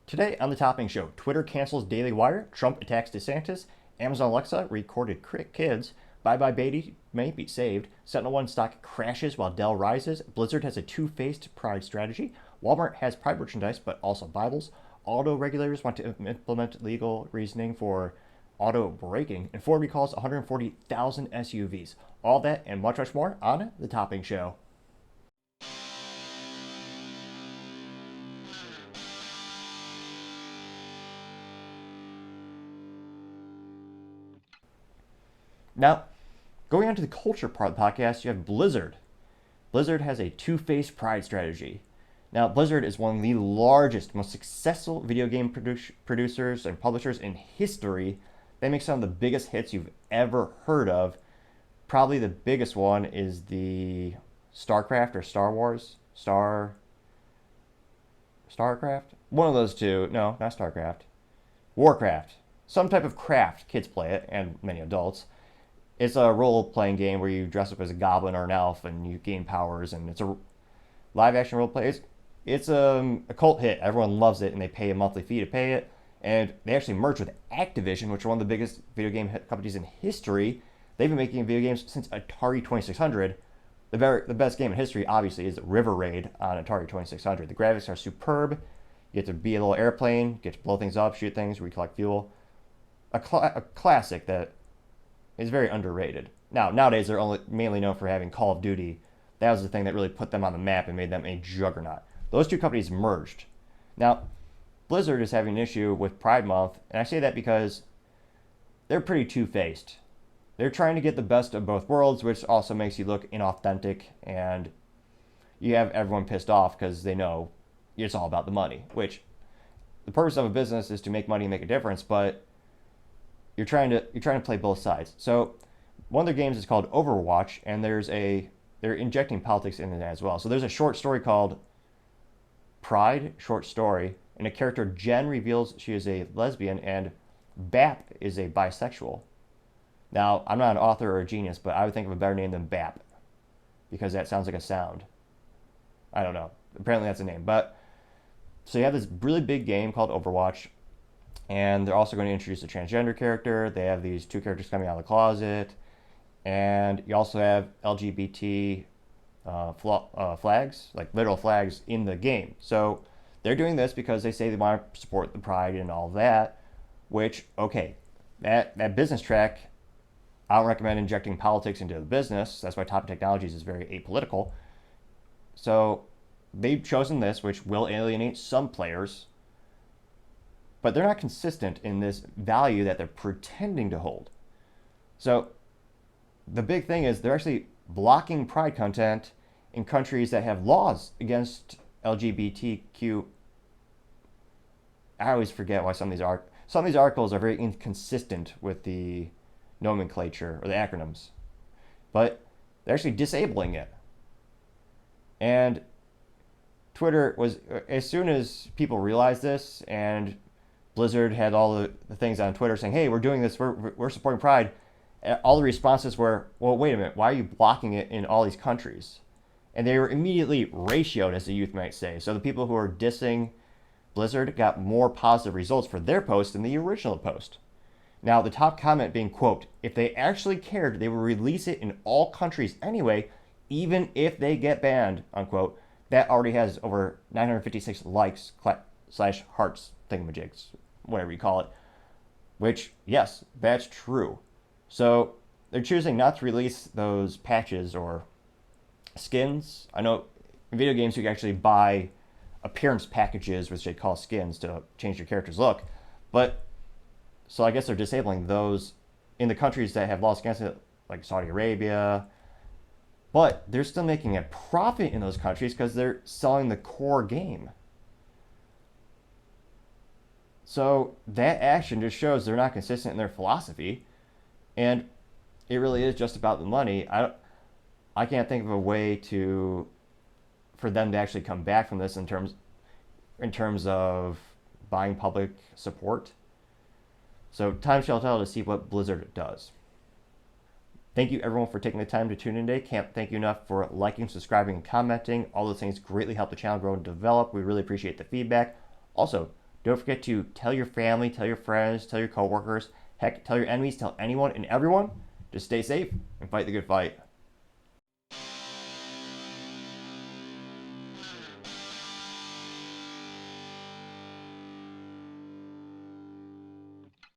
Today on the Topping Show, Twitter cancels Daily Wire, Trump attacks DeSantis, Amazon Alexa recorded kids, Bye Bye Beatty may be saved, SentinelOne stock crashes while Dell rises, Blizzard has a two-faced pride strategy, Walmart has pride merchandise but also Bibles, auto regulators want to implement legal reasoning for auto braking, and Ford recalls 140,000 SUVs. All that and much, much more on the Topping Show. Now, going on to the culture part of the podcast, you have Blizzard. Blizzard has a two-faced pride strategy. Now, Blizzard is one of the largest, most successful video game producers and publishers in history. They make some of the biggest hits you've ever heard of. Probably the biggest one is the StarCraft or Star Wars? StarCraft? One of those two. No, not StarCraft. Warcraft. Some type of craft. Kids play it, and many adults. It's a role-playing game where you dress up as a goblin or an elf and you gain powers, and it's a live-action role-play. It's a cult hit. Everyone loves it, and they pay a monthly fee to pay it. And they actually merged with Activision, which are one of the biggest video game companies in history. They've been making video games since Atari 2600. The best game in history, obviously, is River Raid on Atari 2600. The graphics are superb. You get to be a little airplane, get to blow things up, shoot things, recollect fuel. A classic that is very underrated. Nowadays, they're only mainly known for having Call of Duty. That was the thing that really put them on the map and made them a juggernaut. Those two companies merged. Now, Blizzard is having an issue with Pride Month, and I say that because they're pretty two-faced. They're trying to get the best of both worlds, which also makes you look inauthentic, and you have everyone pissed off because they know it's all about the money, which the purpose of a business is to make money and make a difference, but you're trying to play both sides. So one of their games is called Overwatch, and they're injecting politics in it as well. So there's a short story called Pride, short story, and a character Jen reveals she is a lesbian, and Bap is a bisexual. Now, I'm not an author or a genius, but I would think of a better name than Bap, because that sounds like a sound. I don't know. Apparently that's a name. But so you have this really big game called Overwatch, and they're also going to introduce a transgender character. They have these two characters coming out of the closet, and you also have LGBT flags, like literal flags, in the game. So they're doing this because they say they want to support the pride and all that, which, okay, that business track, I don't recommend injecting politics into the business. That's why Top Technologies is very apolitical. So they've chosen this, which will alienate some players, but they're not consistent in this value that they're pretending to hold. So the big thing is they're actually blocking pride content in countries that have laws against LGBTQ. I always forget why some of these articles are very inconsistent with the nomenclature or the acronyms, but they're actually disabling it. And Twitter was, as soon as people realized this, and Blizzard had all the things on Twitter saying, hey, we're doing this, we're supporting Pride, all the responses were, well, wait a minute, why are you blocking it in all these countries? And they were immediately ratioed, as the youth might say. So the people who are dissing Blizzard got more positive results for their post than the original post. Now, the top comment being, quote, if they actually cared, they would release it in all countries anyway, even if they get banned, unquote. That already has over 956 likes / hearts, thingamajigs, whatever you call it. Which, yes, that's true. So they're choosing not to release those patches or skins. I know in video games you can actually buy appearance packages, which they call skins, to change your character's look. But so I guess they're disabling those in the countries that have laws against it, like Saudi Arabia. But they're still making a profit in those countries because they're selling the core game. So that action just shows they're not consistent in their philosophy. And it really is just about the money. I can't think of a way for them to actually come back from this in terms of buying public support. So time shall tell to see what Blizzard does. Thank you everyone for taking the time to tune in today. Can't thank you enough for liking, subscribing, and commenting. All those things greatly help the channel grow and develop. We really appreciate the feedback. Also, Don't forget to tell your family, tell your friends, tell your coworkers, heck, tell your enemies, tell anyone and everyone to stay safe and fight the good fight.